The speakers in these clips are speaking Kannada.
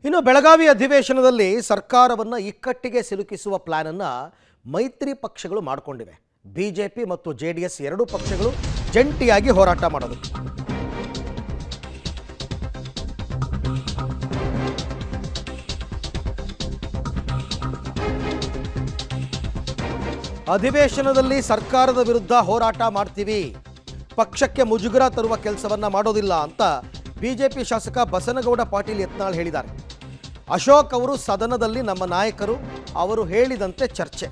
ಇನ್ನು ಬೆಳಗಾವಿ ಅಧಿವೇಶನದಲ್ಲಿ ಸರ್ಕಾರವನ್ನು ಇಕ್ಕಟ್ಟಿಗೆ ಸಿಲುಕಿಸುವ ಪ್ಲಾನ್ ಅನ್ನು ಮೈತ್ರಿ ಪಕ್ಷಗಳು ಮಾಡಿಕೊಂಡಿವೆ. ಬಿಜೆಪಿ ಮತ್ತು ಜೆಡಿಎಸ್ ಎರಡೂ ಪಕ್ಷಗಳು ಜಂಟಿಯಾಗಿ ಹೋರಾಟ ಮಾಡೋದು. ಅಧಿವೇಶನದಲ್ಲಿ ಸರ್ಕಾರದ ವಿರುದ್ಧ ಹೋರಾಟ ಮಾಡ್ತೀವಿ, ಪಕ್ಷಕ್ಕೆ ಮುಜುಗರ ತರುವ ಕೆಲಸವನ್ನ ಮಾಡೋದಿಲ್ಲ ಅಂತ ಬಿಜೆಪಿ ಶಾಸಕ ಬಸನಗೌಡ ಪಾಟೀಲ್ ಯತ್ನಾಳ್ ಹೇಳಿದ್ದಾರೆ. ಅಶೋಕ್ ಅವರು ಸದನದಲ್ಲಿ ನಮ್ಮ ನಾಯಕರು, ಅವರು ಹೇಳಿದಂತೆ ಚರ್ಚೆ,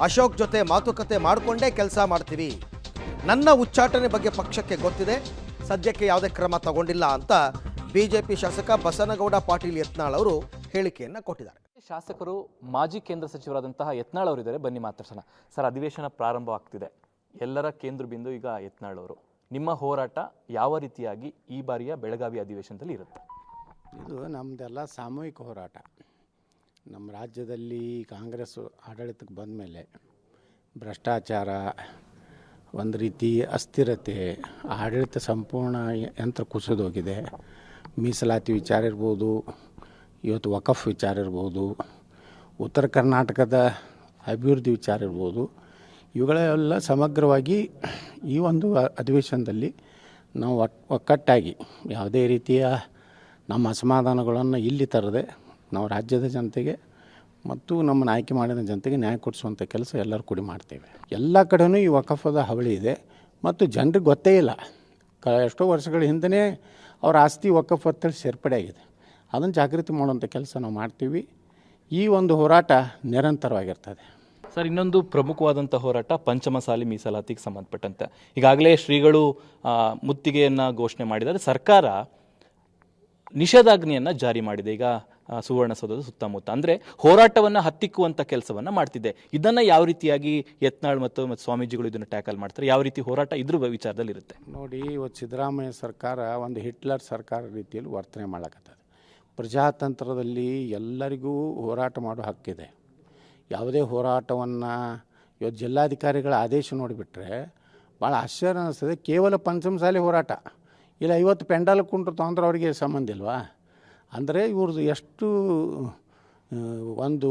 ಅಶೋಕ್ ಜೊತೆ ಮಾತುಕತೆ ಮಾಡಿಕೊಂಡೇ ಕೆಲಸ ಮಾಡ್ತೀವಿ, ನನ್ನ ಉಚ್ಚಾಟನೆ ಬಗ್ಗೆ ಪಕ್ಷಕ್ಕೆ ಗೊತ್ತಿದೆ, ಸದ್ಯಕ್ಕೆ ಯಾವುದೇ ಕ್ರಮ ತಗೊಂಡಿಲ್ಲ ಅಂತ ಬಿಜೆಪಿ ಶಾಸಕ ಬಸನಗೌಡ ಪಾಟೀಲ್ ಯತ್ನಾಳ್ ಅವರು ಹೇಳಿಕೆಯನ್ನು ಕೊಟ್ಟಿದ್ದಾರೆ. ಶಾಸಕರು ಮಾಜಿ ಕೇಂದ್ರ ಸಚಿವರಾದಂತಹ ಯತ್ನಾಳ್ ಅವರಿದ್ದಾರೆ, ಬನ್ನಿ ಮಾತಾಡ್ಸೋಣ. ಸರ್, ಅಧಿವೇಶನ ಪ್ರಾರಂಭವಾಗ್ತಿದೆ, ಎಲ್ಲರ ಕೇಂದ್ರ ಬಿಂದು ಈಗ ಯತ್ನಾಳ್ ಅವರು. ನಿಮ್ಮ ಹೋರಾಟ ಯಾವ ರೀತಿಯಾಗಿ ಈ ಬಾರಿಯ ಬೆಳಗಾವಿ ಅಧಿವೇಶನದಲ್ಲಿ ಇರುತ್ತೆ? ಇದು ನಮ್ಮದೆಲ್ಲ ಸಾಮೂಹಿಕ ಹೋರಾಟ. ನಮ್ಮ ರಾಜ್ಯದಲ್ಲಿ ಕಾಂಗ್ರೆಸ್ ಆಡಳಿತಕ್ಕೆ ಬಂದ ಮೇಲೆ ಭ್ರಷ್ಟಾಚಾರ, ಒಂದು ರೀತಿ ಅಸ್ಥಿರತೆ, ಆಡಳಿತ ಸಂಪೂರ್ಣ ಯಂತ್ರ ಕುಸಿದೋಗಿದೆ. ಮೀಸಲಾತಿ ವಿಚಾರ ಇರ್ಬೋದು, ಇವತ್ತು ವಕಫ್ ವಿಚಾರ ಇರ್ಬೋದು, ಉತ್ತರ ಕರ್ನಾಟಕದ ಅಭಿವೃದ್ಧಿ ವಿಚಾರ ಇರ್ಬೋದು, ಇವುಗಳೆಲ್ಲ ಸಮಗ್ರವಾಗಿ ಈ ಒಂದು ಅಧಿವೇಶನದಲ್ಲಿ ನಾವು ಒಕ್ಕಟ್ಟಾಗಿ ಯಾವುದೇ ರೀತಿಯ ನಮ್ಮ ಅಸಮಾಧಾನಗಳನ್ನು ಇಲ್ಲಿ ತರದೆ ನಾವು ರಾಜ್ಯದ ಜನತೆಗೆ ಮತ್ತು ನಮ್ಮನ್ನು ಆಯ್ಕೆ ಮಾಡಿದ ಜನತೆಗೆ ನ್ಯಾಯ ಕೊಡಿಸುವಂಥ ಕೆಲಸ ಎಲ್ಲರೂ ಕೂಡಿ ಮಾಡ್ತೇವೆ. ಎಲ್ಲ ಕಡೆಯೂ ಈ ವಕಫದ ಹಾವಳಿ ಇದೆ ಮತ್ತು ಜನರಿಗೆ ಗೊತ್ತೇ ಇಲ್ಲ. ಎಷ್ಟೋ ವರ್ಷಗಳ ಹಿಂದೆ ಅವ್ರ ಆಸ್ತಿ ವಕಫ್ ಅಂತೇಳಿ ಸೇರ್ಪಡೆ ಆಗಿದೆ. ಅದನ್ನು ಜಾಗೃತಿ ಮಾಡುವಂಥ ಕೆಲಸ ನಾವು ಮಾಡ್ತೀವಿ. ಈ ಒಂದು ಹೋರಾಟ ನಿರಂತರವಾಗಿರ್ತದೆ. ಸರ್, ಇನ್ನೊಂದು ಪ್ರಮುಖವಾದಂಥ ಹೋರಾಟ ಪಂಚಮಸಾಲಿ ಮೀಸಲಾತಿಗೆ ಸಂಬಂಧಪಟ್ಟಂತೆ ಈಗಾಗಲೇ ಶ್ರೀಗಳು ಮುತ್ತಿಗೆಯನ್ನು ಘೋಷಣೆ ಮಾಡಿದ್ದಾರೆ. ಸರ್ಕಾರ ನಿಷೇಧಾಜ್ಞೆಯನ್ನು ಜಾರಿ ಮಾಡಿದೆ ಈಗ ಸುವರ್ಣಸೌಧದ ಸುತ್ತಮುತ್ತ. ಅಂದರೆ ಹೋರಾಟವನ್ನು ಹತ್ತಿಕ್ಕುವಂಥ ಕೆಲಸವನ್ನು ಮಾಡ್ತಿದೆ. ಇದನ್ನು ಯಾವ ರೀತಿಯಾಗಿ ಯತ್ನಾಳ್ ಮತ್ತು ಸ್ವಾಮೀಜಿಗಳು ಇದನ್ನು ಟ್ಯಾಕಲ್ ಮಾಡ್ತಾರೆ? ಯಾವ ರೀತಿ ಹೋರಾಟ ಇದ್ರ ವಿಚಾರದಲ್ಲಿ ಇರುತ್ತೆ? ನೋಡಿ, ಇವತ್ತು ಸಿದ್ದರಾಮಯ್ಯ ಸರ್ಕಾರ ಒಂದು ಹಿಟ್ಲರ್ ಸರ್ಕಾರ ರೀತಿಯಲ್ಲಿ ವರ್ತನೆ ಮಾಡಕತ್ತದ. ಪ್ರಜಾತಂತ್ರದಲ್ಲಿ ಎಲ್ಲರಿಗೂ ಹೋರಾಟ ಮಾಡೋ ಹಕ್ಕಿದೆ. ಯಾವುದೇ ಹೋರಾಟವನ್ನು ಇವತ್ತು ಜಿಲ್ಲಾಧಿಕಾರಿಗಳ ಆದೇಶ ನೋಡಿಬಿಟ್ರೆ ಭಾಳ ಆಶ್ಚರ್ಯ ಅನ್ನಿಸ್ತದೆ. ಕೇವಲ ಪಂಚಮಸಾಲಿ ಹೋರಾಟ ಇಲ್ಲ, 50 ಪೆಂಡಾಲ್ ಕುಂಟ್ರು ತೊಗೊಂಡ್ರೆ ಅವರಿಗೆ ಸಂಬಂಧ ಇಲ್ವಾ? ಅಂದರೆ ಇವ್ರದ್ದು ಎಷ್ಟು ಒಂದು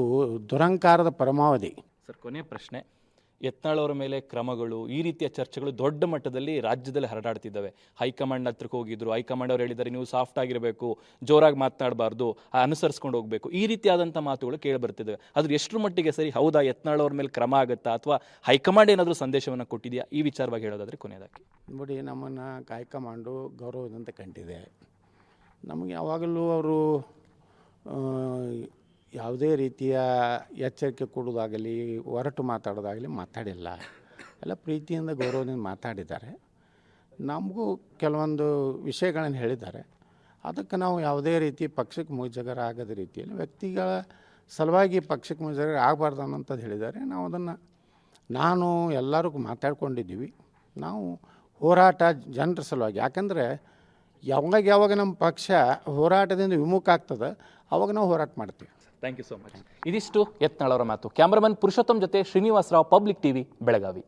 ದುರಂಕಾರದ ಪರಮಾವಧಿ. ಸರ್, ಕೊನೆಯ ಪ್ರಶ್ನೆ, ಯತ್ನಾಳ್ ಅವರ ಮೇಲೆ ಕ್ರಮಗಳು, ಈ ರೀತಿಯ ಚರ್ಚೆಗಳು ದೊಡ್ಡ ಮಟ್ಟದಲ್ಲಿ ರಾಜ್ಯದಲ್ಲಿ ಹರಡಾಡ್ತಿದ್ದಾವೆ. ಹೈಕಮಾಂಡ್ ಹತ್ರಕ್ಕೆ ಹೋಗಿದ್ರು, ಹೈಕಮಾಂಡ್ ಅವರು ಹೇಳಿದ್ದಾರೆ ನೀವು ಸಾಫ್ಟ್ ಆಗಿರಬೇಕು, ಜೋರಾಗಿ ಮಾತನಾಡಬಾರ್ದು, ಅನುಸರಿಸ್ಕೊಂಡು ಹೋಗಬೇಕು, ಈ ರೀತಿಯಾದಂಥ ಮಾತುಗಳು ಕೇಳಿ ಬರ್ತಿದ್ದಾವೆ. ಅದ್ರ ಎಷ್ಟರ ಮಟ್ಟಿಗೆ ಸರಿ? ಹೌದಾ, ಯತ್ನಾಳ್ ಅವ್ರ ಮೇಲೆ ಕ್ರಮ ಆಗುತ್ತಾ ಅಥವಾ ಹೈಕಮಾಂಡ್ ಏನಾದರೂ ಸಂದೇಶವನ್ನು ಕೊಟ್ಟಿದೆಯಾ? ಈ ವಿಚಾರವಾಗಿ ಹೇಳೋದಾದರೆ ಕೊನೆಯದಾಗಿ. ನೋಡಿ, ನಮ್ಮನ್ನು ಹೈಕಮಾಂಡು ಗೌರವದಿಂದ ಕಂಡಿದೆ. ನಮಗೆ ಯಾವಾಗಲೂ ಅವರು ಯಾವುದೇ ರೀತಿಯ ಎಚ್ಚರಿಕೆ ಕೊಡೋದಾಗಲಿ, ಹೊರಟು ಮಾತಾಡೋದಾಗಲಿ ಮಾತಾಡಿಲ್ಲ. ಎಲ್ಲ ಪ್ರೀತಿಯಿಂದ ಗೌರವದಿಂದ ಮಾತಾಡಿದ್ದಾರೆ. ನಮಗೂ ಕೆಲವೊಂದು ವಿಷಯಗಳನ್ನು ಹೇಳಿದ್ದಾರೆ. ಅದಕ್ಕೆ ನಾವು ಯಾವುದೇ ರೀತಿ ಪಕ್ಷಕ್ಕೆ ಮುಜುಗರ ಆಗದ ರೀತಿಯಲ್ಲಿ ವ್ಯಕ್ತಿಗಳ ಸಲುವಾಗಿ ಪಕ್ಷಕ್ಕೆ ಮುಜುಗರ ಆಗಬಾರ್ದು ಅನ್ನೋಂಥದ್ದು ಹೇಳಿದ್ದಾರೆ. ನಾವು ಅದನ್ನು ನಾನು ಎಲ್ಲರಿಗೂ ಮಾತಾಡ್ಕೊಂಡಿದ್ದೀವಿ. ನಾವು ಹೋರಾಟ ಜನರ ಸಲುವಾಗಿ, ಯಾಕಂದರೆ ಯಾವಾಗ ನಮ್ಮ ಪಕ್ಷ ಹೋರಾಟದಿಂದ ವಿಮುಖ ಆಗ್ತದೆ ಅವಾಗ ನಾವು ಹೋರಾಟ ಮಾಡ್ತೀವಿ. Thank you so much. ಇದಿಷ್ಟು ಯತ್ನಾಳ್ ಅವರ ಮಾತು. ಕ್ಯಾಮರಾಮನ್ ಪುರುಷೋತ್ತಮ್ ಜೊತೆ ಶ್ರೀನಿವಾಸರಾವ್, ಪಬ್ಲಿಕ್ ಟಿವಿ, ಬೆಳಗಾವಿ.